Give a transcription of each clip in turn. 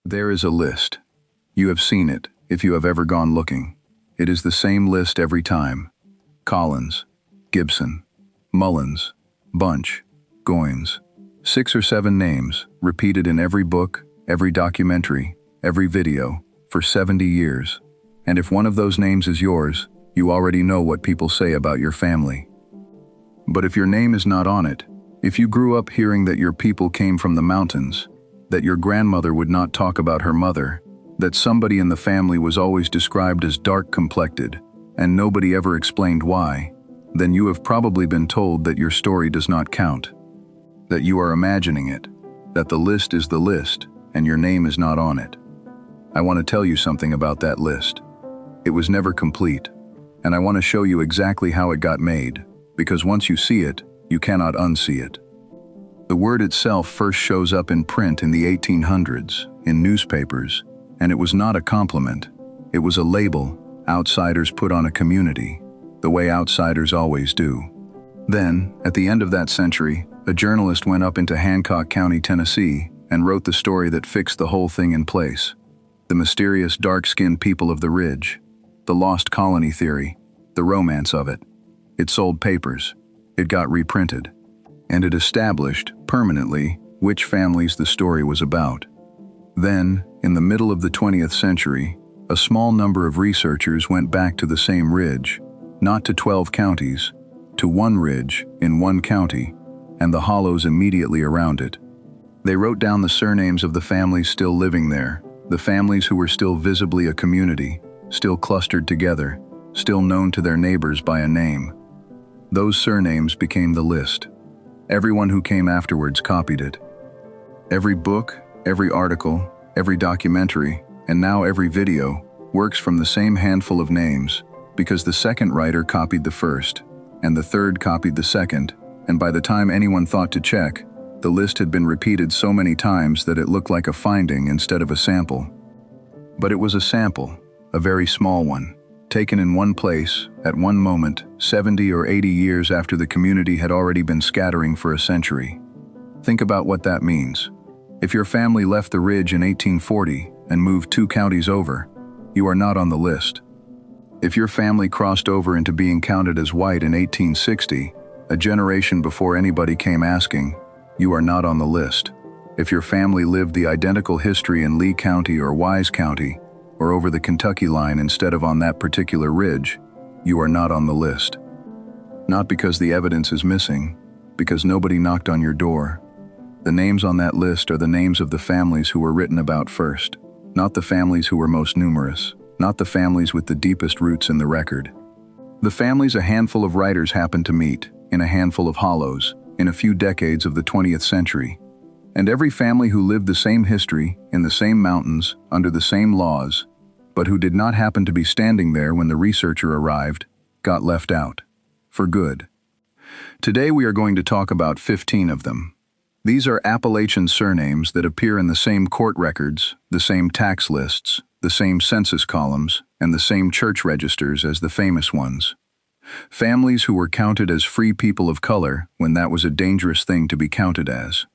There is a list. You have seen it, if you have ever gone looking. It is the same list every time. Collins, Gibson, Mullins, Bunch, Goins. 6 or 7 names, repeated in every book, every documentary, every video, for 70 years. And if one of those names is yours, you already know what people say about your family. But if your name is not on it, if you grew up hearing that your people came from the mountains, that your grandmother would not talk about her mother, that somebody in the family was always described as dark-complected, and nobody ever explained why, then you have probably been told that your story does not count, that you are imagining it, that the list is the list, and your name is not on it. I want to tell you something about that list. It was never complete, and I want to show you exactly how it got made, because once you see it, you cannot unsee it. The word itself first shows up in print in the 1800s, in newspapers, and it was not a compliment. It was a label outsiders put on a community, the way outsiders always do. Then, at the end of that century, a journalist went up into Hancock County, Tennessee, and wrote the story that fixed the whole thing in place. The mysterious dark-skinned people of the Ridge, the lost colony theory, the romance of it. It sold papers. It got reprinted. And it established, permanently, which families the story was about. Then, in the middle of the 20th century, a small number of researchers went back to the same ridge, not to 12 counties, to one ridge in one county, and the hollows immediately around it. They wrote down the surnames of the families still living there, the families who were still visibly a community, still clustered together, still known to their neighbors by a name. Those surnames became the list. Everyone who came afterwards copied it. Every book, every article, every documentary, and now every video works from the same handful of names, because the second writer copied the first, and the third copied the second, and by the time anyone thought to check, the list had been repeated so many times that it looked like a finding instead of a sample. But it was a sample, a very small one, taken in one place, at one moment, 70 or 80 years after the community had already been scattering for a century. Think about what that means. If your family left the ridge in 1840 and moved 2 counties over, you are not on the list. If your family crossed over into being counted as white in 1860, a generation before anybody came asking, you are not on the list. If your family lived the identical history in Lee County or Wise County, or over the Kentucky line instead of on that particular ridge, you are not on the list. Not because the evidence is missing, because nobody knocked on your door. The names on that list are the names of the families who were written about first, not the families who were most numerous, not the families with the deepest roots in the record. The families a handful of writers happened to meet, in a handful of hollows, in a few decades of the 20th century. And every family who lived the same history, in the same mountains, under the same laws, but who did not happen to be standing there when the researcher arrived, got left out. For good. Today we are going to talk about 15 of them. These are Appalachian surnames that appear in the same court records, the same tax lists, the same census columns, and the same church registers as the famous ones. Families who were counted as free people of color when that was a dangerous thing to be counted as.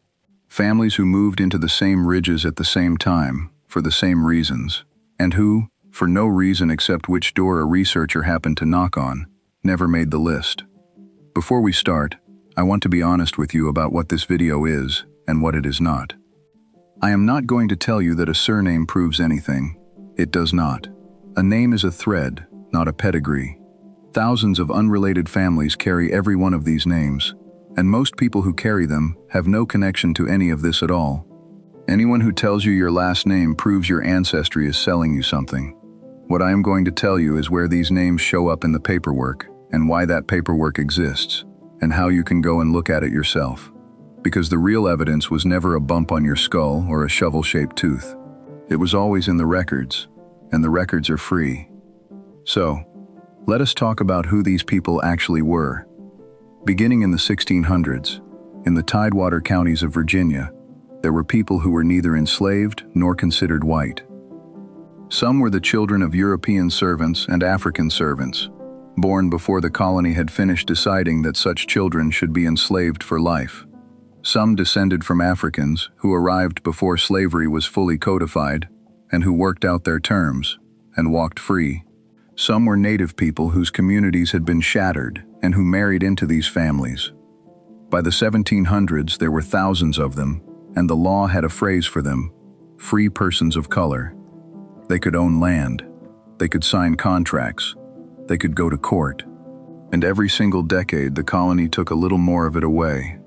Families who moved into the same ridges at the same time, for the same reasons, and who, for no reason except which door a researcher happened to knock on, never made the list. Before we start, I want to be honest with you about what this video is and what it is not. I am not going to tell you that a surname proves anything. It does not. A name is a thread, not a pedigree. Thousands of unrelated families carry every one of these names, and most people who carry them have no connection to any of this at all. Anyone who tells you your last name proves your ancestry is selling you something. What I am going to tell you is where these names show up in the paperwork, and why that paperwork exists, and how you can go and look at it yourself. Because the real evidence was never a bump on your skull or a shovel-shaped tooth. It was always in the records, and the records are free. So, let us talk about who these people actually were. Beginning in the 1600s, in the Tidewater counties of Virginia, there were people who were neither enslaved nor considered white. Some were the children of European servants and African servants, born before the colony had finished deciding that such children should be enslaved for life. Some descended from Africans who arrived before slavery was fully codified and who worked out their terms and walked free. Some were native people whose communities had been shattered and who married into these families. By the 1700s, there were thousands of them, and the law had a phrase for them: free persons of color. They could own land, they could sign contracts, they could go to court. And every single decade, the colony took a little more of it away.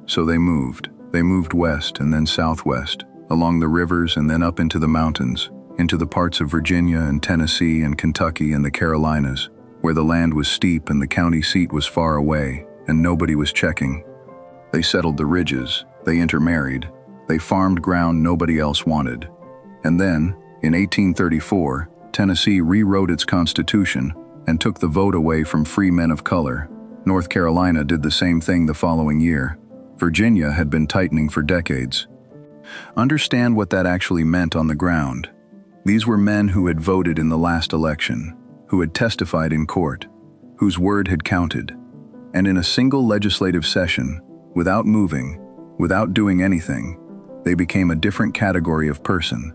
So they moved. They moved west and then southwest, along the rivers and then up into the mountains, into the parts of Virginia and Tennessee and Kentucky and the Carolinas, where the land was steep and the county seat was far away and nobody was checking. They settled the ridges, they intermarried, they farmed ground nobody else wanted. And then, in 1834, Tennessee rewrote its constitution and took the vote away from free men of color. North Carolina did the same thing the following year. Virginia had been tightening for decades. Understand what that actually meant on the ground. These were men who had voted in the last election, who had testified in court, whose word had counted. And in a single legislative session, without moving, without doing anything, they became a different category of person.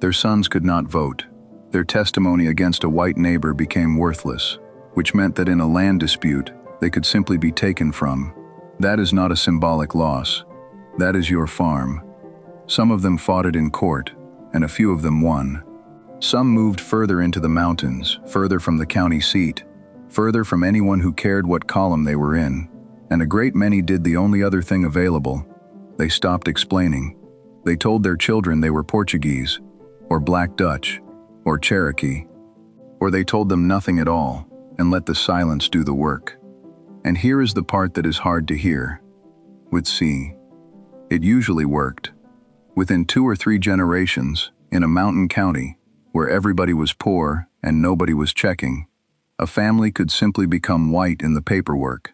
Their sons could not vote. Their testimony against a white neighbor became worthless, which meant that in a land dispute, they could simply be taken from. That is not a symbolic loss. That is your farm. Some of them fought it in court, and a few of them won. Some moved further into the mountains, further from the county seat, further from anyone who cared what column they were in, and a great many did the only other thing available. They stopped explaining. They told their children they were Portuguese, or Black Dutch, or Cherokee, or they told them nothing at all and let the silence do the work. And here is the part that is hard to hear. With C, it usually worked. Within 2 or 3 generations, in a mountain county, where everybody was poor and nobody was checking, a family could simply become white in the paperwork.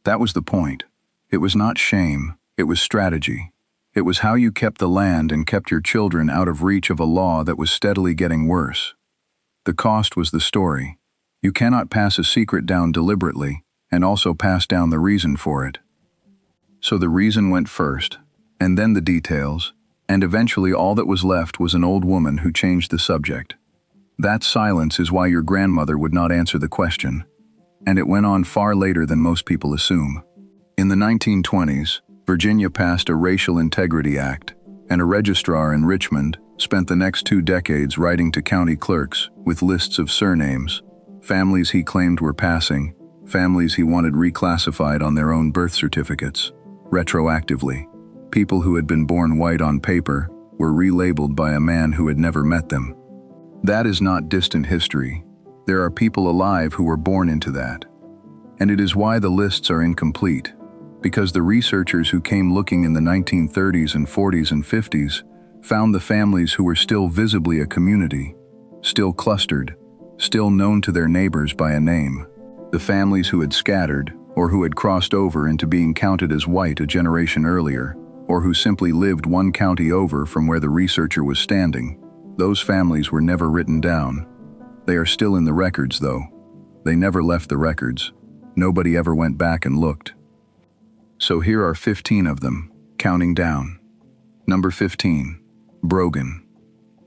That was the point. It was not shame, it was strategy. It was how you kept the land and kept your children out of reach of a law that was steadily getting worse. The cost was the story. You cannot pass a secret down deliberately and also pass down the reason for it. So the reason went first, and then the details, and eventually all that was left was an old woman who changed the subject. That silence is why your grandmother would not answer the question, and it went on far later than most people assume. In the 1920s, Virginia passed a Racial Integrity Act, and a registrar in Richmond spent the next 2 decades writing to county clerks with lists of surnames, families he claimed were passing, families he wanted reclassified on their own birth certificates, retroactively. People who had been born white on paper were relabeled by a man who had never met them. That is not distant history. There are people alive who were born into that. And it is why the lists are incomplete. Because the researchers who came looking in the 1930s and 40s and 50s found the families who were still visibly a community, still clustered, still known to their neighbors by a name. The families who had scattered, or who had crossed over into being counted as white a generation earlier, or who simply lived 1 county over from where the researcher was standing, those families were never written down. They are still in the records, though. They never left the records. Nobody ever went back and looked. So here are 15 of them, counting down. Number 15, Brogan.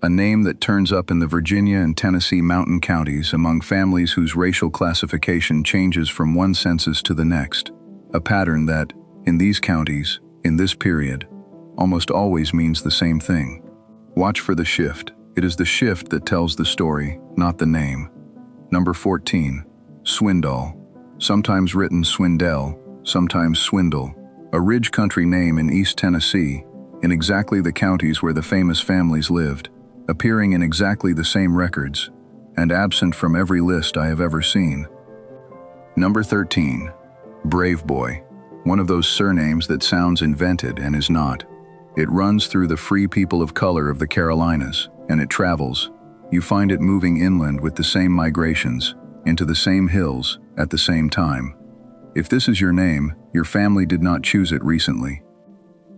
A name that turns up in the Virginia and Tennessee mountain counties among families whose racial classification changes from one census to the next. A pattern that, in these counties, in this period, almost always means the same thing. Watch for the shift. It is the shift that tells the story, not the name. Number 14, Swindall. Sometimes written Swindell, sometimes Swindle, a ridge country name in East Tennessee, in exactly the counties where the famous families lived, appearing in exactly the same records, and absent from every list I have ever seen. Number 13, Brave Boy, one of those surnames that sounds invented and is not. It runs through the free people of color of the Carolinas, and it travels. You find it moving inland with the same migrations, into the same hills, at the same time. If this is your name, your family did not choose it recently.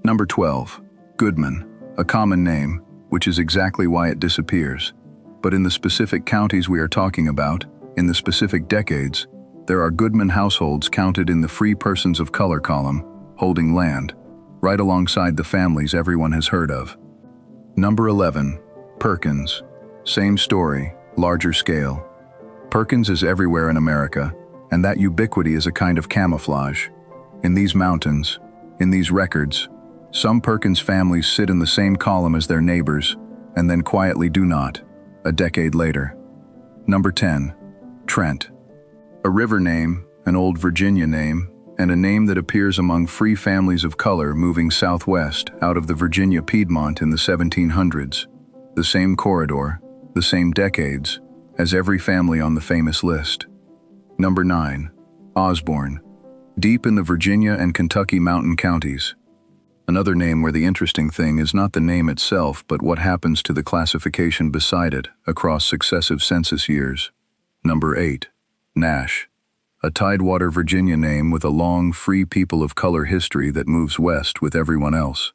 Number 12, Goodman, a common name, which is exactly why it disappears. But in the specific counties we are talking about, in the specific decades, there are Goodman households counted in the free persons of color column, holding land. right alongside the families everyone has heard of. Number 11. Perkins. Same story, larger scale. Perkins is everywhere in America, and that ubiquity is a kind of camouflage. In these mountains, in these records, some Perkins families sit in the same column as their neighbors, and then quietly do not, a decade later. Number 10. Trent. A river name, an old Virginia name, and a name that appears among free families of color moving southwest out of the Virginia Piedmont in the 1700s. The same corridor, the same decades, as every family on the famous list. Number 9. Osborne. Deep in the Virginia and Kentucky mountain counties. Another name where the interesting thing is not the name itself, but what happens to the classification beside it across successive census years. Number 8. Nash. A Tidewater Virginia name with a long, free people of color history that moves west with everyone else.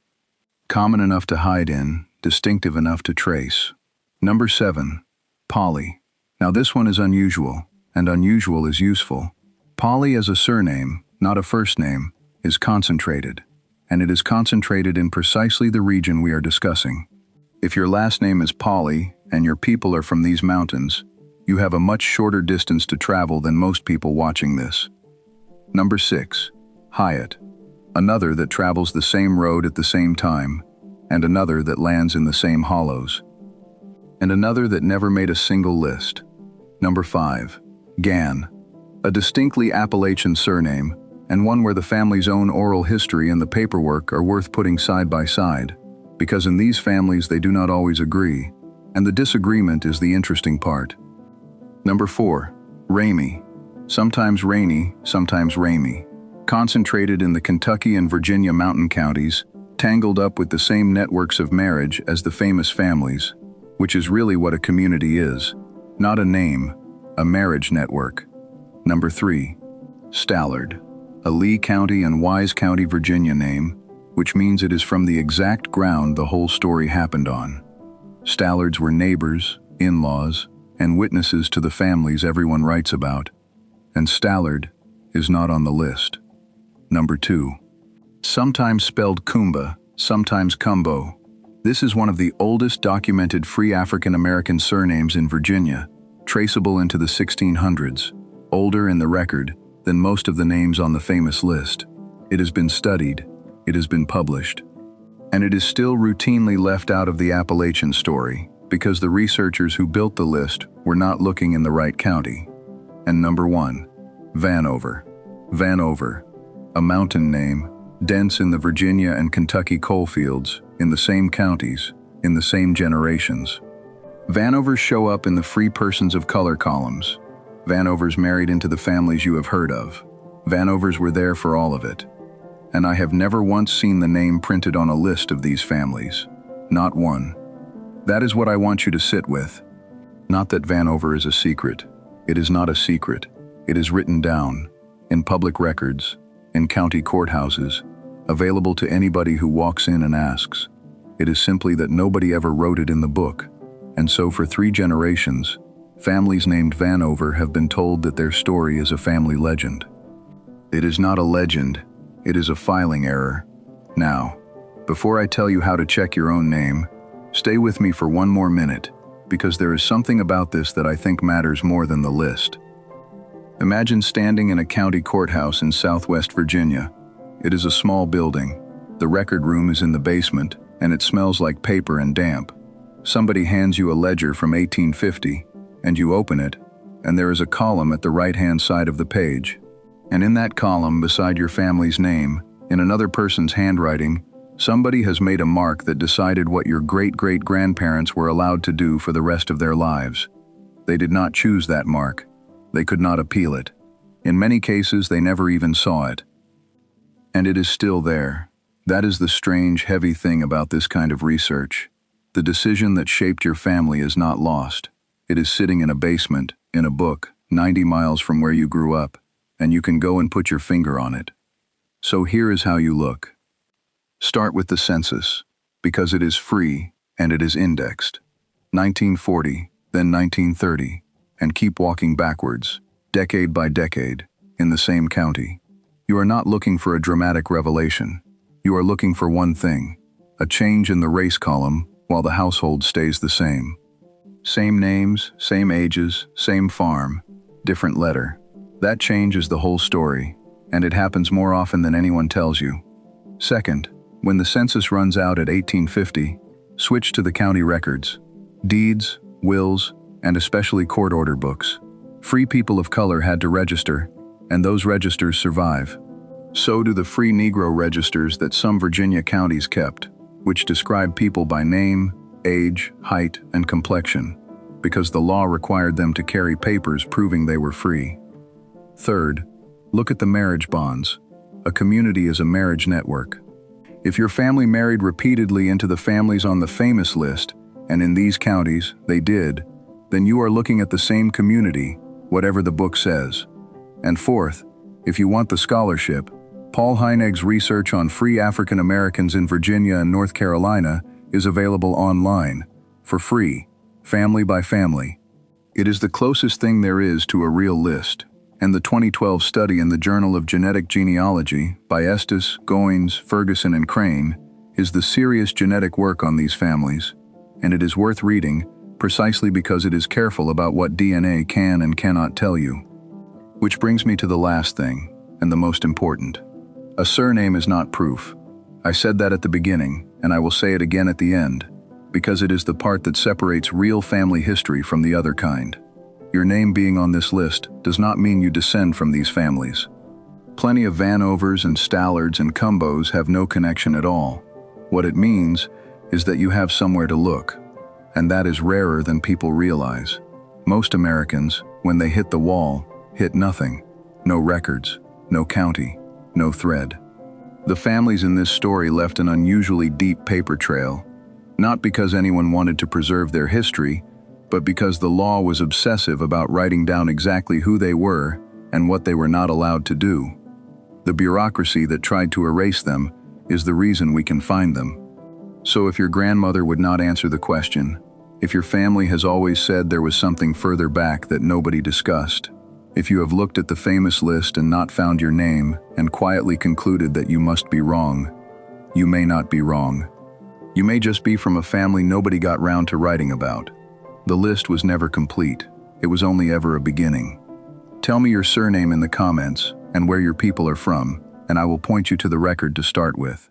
Common enough to hide in, distinctive enough to trace. Number 7. Polly. Now this one is unusual, and unusual is useful. Polly as a surname, not a first name, is concentrated, and it is concentrated in precisely the region we are discussing. If your last name is Polly and your people are from these mountains, you have a much shorter distance to travel than most people watching this. Number 6. Hyatt. Another that travels the same road at the same time, and another that lands in the same hollows. And another that never made a single list. Number 5. Gann. A distinctly Appalachian surname, and one where the family's own oral history and the paperwork are worth putting side by side, because in these families they do not always agree, and the disagreement is the interesting part. Number 4. Ramey. Sometimes Rainey, sometimes Ramey. Concentrated in the Kentucky and Virginia mountain counties, tangled up with the same networks of marriage as the famous families, which is really what a community is, not a name, a marriage network. Number 3. Stallard. A Lee County and Wise County, Virginia name, which means it is from the exact ground the whole story happened on. Stallards were neighbors, in-laws, and witnesses to the families everyone writes about, and Stallard is not on the list. Number 2. Sometimes spelled Kumba, sometimes Cumbo. This is one of the oldest documented free African American surnames in Virginia, traceable into the 1600s, older in the record than most of the names on the famous list. It has been studied, it has been published, and it is still routinely left out of the Appalachian story, because the researchers who built the list were not looking in the right county. And number 1. Vanover. Vanover, a mountain name, dense in the Virginia and Kentucky coalfields, in the same counties, in the same generations. Vanovers show up in the free persons of color columns. Vanovers married into the families you have heard of. Vanovers were there for all of it. And I have never once seen the name printed on a list of these families. Not one. That is what I want you to sit with. Not that Vanover is a secret. It is not a secret. It is written down, in public records, in county courthouses, available to anybody who walks in and asks. It is simply that nobody ever wrote it in the book, and so for 3 generations, families named Vanover have been told that their story is a family legend. It is not a legend, it is a filing error. Now, before I tell you how to check your own name, stay with me for one more minute, because there is something about this that I think matters more than the list. Imagine standing in a county courthouse in Southwest Virginia. It is a small building. The record room is in the basement, and it smells like paper and damp. Somebody hands you a ledger from 1850, and you open it, and there is a column at the right-hand side of the page. And in that column, beside your family's name, in another person's handwriting, somebody has made a mark that decided what your great-great-grandparents were allowed to do for the rest of their lives. They did not choose that mark. They could not appeal it. In many cases, they never even saw it. And it is still there. That is the strange, heavy thing about this kind of research. The decision that shaped your family is not lost. It is sitting in a basement, in a book, 90 miles from where you grew up, and you can go and put your finger on it. So here is how you look. Start with the census, because it is free and it is indexed. 1940, then 1930, and keep walking backwards, decade by decade, in the same county. You are not looking for a dramatic revelation. You are looking for one thing: a change in the race column while the household stays the same. Same names, same ages, same farm, different letter. That change is the whole story, and it happens more often than anyone tells you. Second, when the census runs out at 1850, switch to the county records. Deeds, wills, and especially court order books. Free people of color had to register, and those registers survive. So do the free Negro registers that some Virginia counties kept, which describe people by name, age, height, and complexion, because the law required them to carry papers proving they were free. Third, look at the marriage bonds. A community is a marriage network. If your family married repeatedly into the families on the famous list, and in these counties they did, then you are looking at the same community, whatever the book says. And fourth, if you want the scholarship, Paul Heineg's research on free African Americans in Virginia and North Carolina is available online, for free, family by family. It is the closest thing there is to a real list, and the 2012 study in the Journal of Genealogy by Estes, Goins, Ferguson, and Crane is the serious genetic work on these families, and it is worth reading precisely because it is careful about what DNA can and cannot tell you. Which brings me to the last thing, and the most important. A surname is not proof. I said that at the beginning, and I will say it again at the end, because it is the part that separates real family history from the other kind. Your name being on this list does not mean you descend from these families. Plenty of Vanovers and Stallards and Cumbos have no connection at all. What it means is that you have somewhere to look, and that is rarer than people realize. Most Americans, when they hit the wall, hit nothing. No records, no county, no thread. The families in this story left an unusually deep paper trail, not because anyone wanted to preserve their history, but because the law was obsessive about writing down exactly who they were and what they were not allowed to do. The bureaucracy that tried to erase them is the reason we can find them. So if your grandmother would not answer the question, if your family has always said there was something further back that nobody discussed, if you have looked at the famous list and not found your name and quietly concluded that you must be wrong, you may not be wrong. You may just be from a family nobody got round to writing about. The list was never complete. It was only ever a beginning. Tell me your surname in the comments and where your people are from, and I will point you to the record to start with.